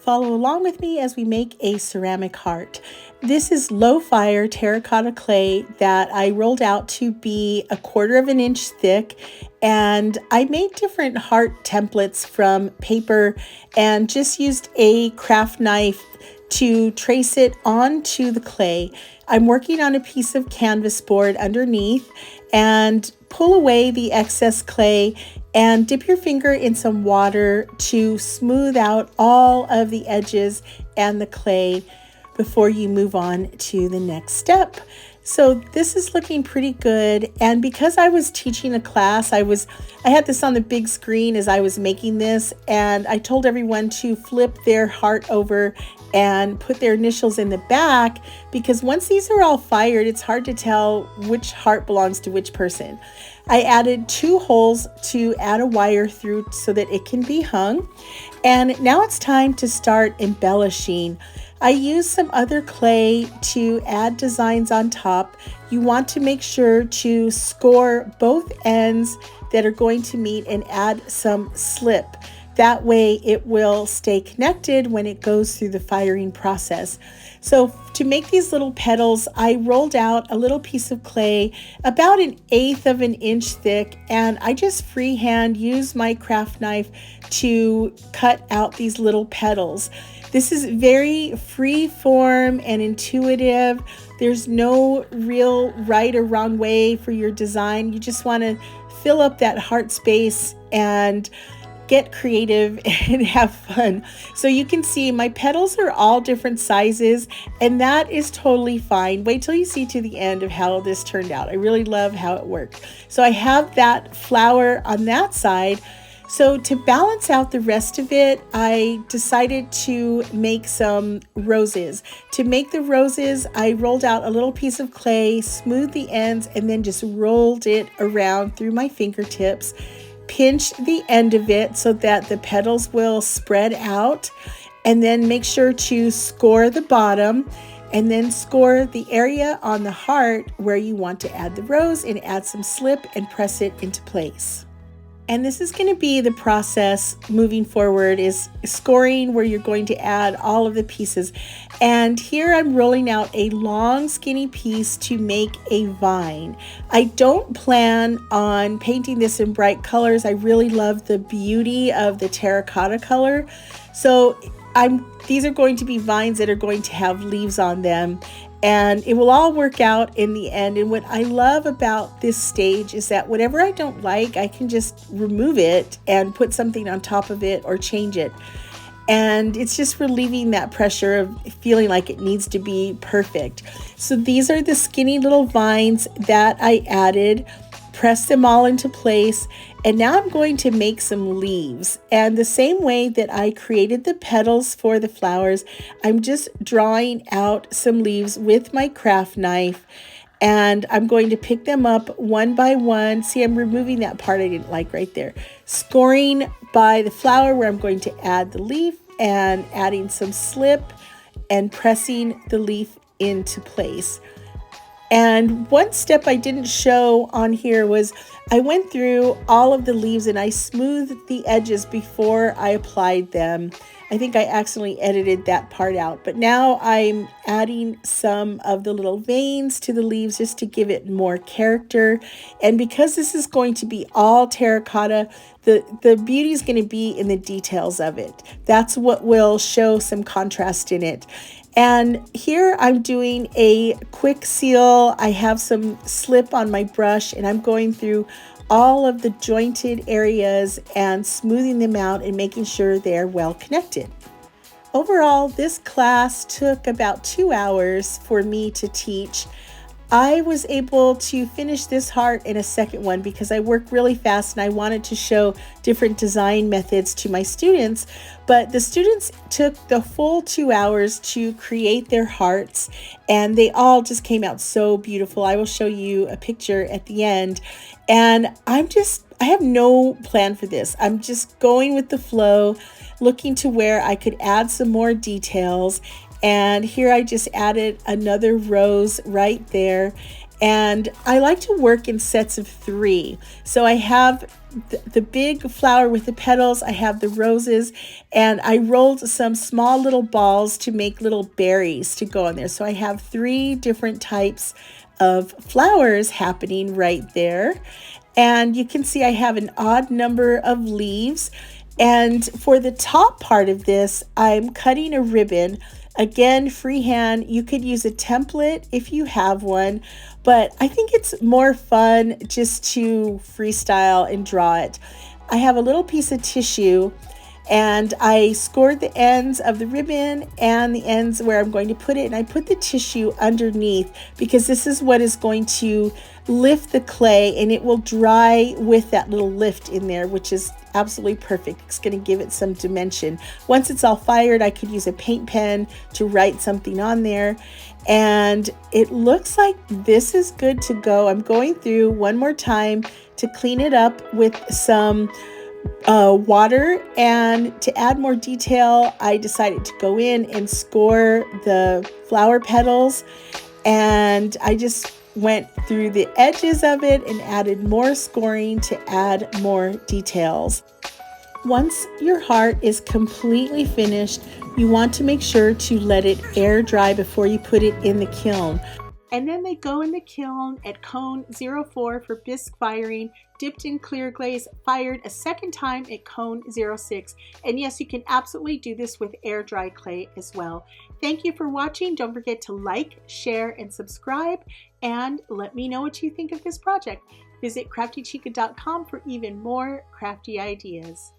Follow along with me as we make a ceramic heart. This is low fire terracotta clay that I rolled out to be 1/4 of an inch thick, and I made different heart templates from paper and just used a craft knife to trace it onto the clay. I'm working on a piece of canvas board underneath, and pull away the excess clay and dip your finger in some water to smooth out all of the edges and the clay before you move on to the next step. So this is looking pretty good, and because I was teaching a class, I had this on the big screen as I was making this, and I told everyone to flip their heart over and put their initials in the back, because once these are all fired, it's hard to tell which heart belongs to which person. I added 2 holes to add a wire through so that it can be hung. And now it's time to start embellishing. I used some other clay to add designs on top. You want to make sure to score both ends that are going to meet and add some slip. That way it will stay connected when it goes through the firing process. So to make these little petals, I rolled out a little piece of clay about 1/8 of an inch thick, and I just freehand used my craft knife to cut out these little petals. This is very free form and intuitive. There's no real right or wrong way for your design. You just want to fill up that heart space and get creative and have fun. So you can see my petals are all different sizes, and that is totally fine. Wait till you see to the end of how this turned out. I really love how it worked. So I have that flower on that side. So to balance out the rest of it, I decided to make some roses. To make the roses, I rolled out a little piece of clay, smoothed the ends, and then just rolled it around through my fingertips. Pinch the end of it so that the petals will spread out, and then make sure to score the bottom, and then score the area on the heart where you want to add the rose, and add some slip and press it into place. And this is going to be the process moving forward, is scoring where you're going to add all of the pieces. And here I'm rolling out a long skinny piece to make a vine. I don't plan on painting this in bright colors. I really love the beauty of the terracotta color. So these are going to be vines that are going to have leaves on them, and it will all work out in the end. And what I love about this stage is that whatever I don't like, I can just remove it and put something on top of it or change it. And it's just relieving that pressure of feeling like it needs to be perfect. So these are the skinny little vines that I added. Press them all into place, and now I'm going to make some leaves. And the same way that I created the petals for the flowers, I'm just drawing out some leaves with my craft knife, and I'm going to pick them up one by one. See, I'm removing that part I didn't like right there. Scoring by the flower where I'm going to add the leaf, and adding some slip and pressing the leaf into place. And one step I didn't show on here was I went through all of the leaves and I smoothed the edges before I applied them. I think I accidentally edited that part out, but now I'm adding some of the little veins to the leaves just to give it more character. And because this is going to be all terracotta, the beauty is going to be in the details of it. That's what will show some contrast in it. And here I'm doing a quick seal. I have some slip on my brush, and I'm going through all of the jointed areas and smoothing them out and making sure they're well connected. Overall, this class took about 2 hours for me to teach. I was able to finish this heart in a second one because I work really fast and I wanted to show different design methods to my students. But the students took the full 2 hours to create their hearts, and they all just came out so beautiful. I will show you a picture at the end. And I have no plan for this. I'm just going with the flow, looking to where I could add some more details. And here I just added another rose right there. And I like to work in sets of 3. So I have the big flower with the petals, I have the roses, and I rolled some small little balls to make little berries to go on there. So I have 3 different types of flowers happening right there. And you can see I have an odd number of leaves. And for the top part of this, I'm cutting a ribbon. Again, freehand. You could use a template if you have one, but I think it's more fun just to freestyle and draw it. I have a little piece of tissue and I scored the ends of the ribbon and the ends where I'm going to put it, and I put the tissue underneath because this is what is going to lift the clay, and it will dry with that little lift in there, which is absolutely perfect. It's going to give it some dimension. Once it's all fired, I could use a paint pen to write something on there, and it looks like this is good to go. I'm going through one more time to clean it up with some water, and to add more detail, I decided to go in and score the flower petals, and I just went through the edges of it and added more scoring to add more details. Once your heart is completely finished, you want to make sure to let it air dry before you put it in the kiln. And then they go in the kiln at cone 04 for bisque firing, dipped in clear glaze, fired a second time at cone 06. And yes, you can absolutely do this with air dry clay as well. Thank you for watching. Don't forget to like, share, and subscribe, and let me know what you think of this project. Visit craftychica.com for even more crafty ideas.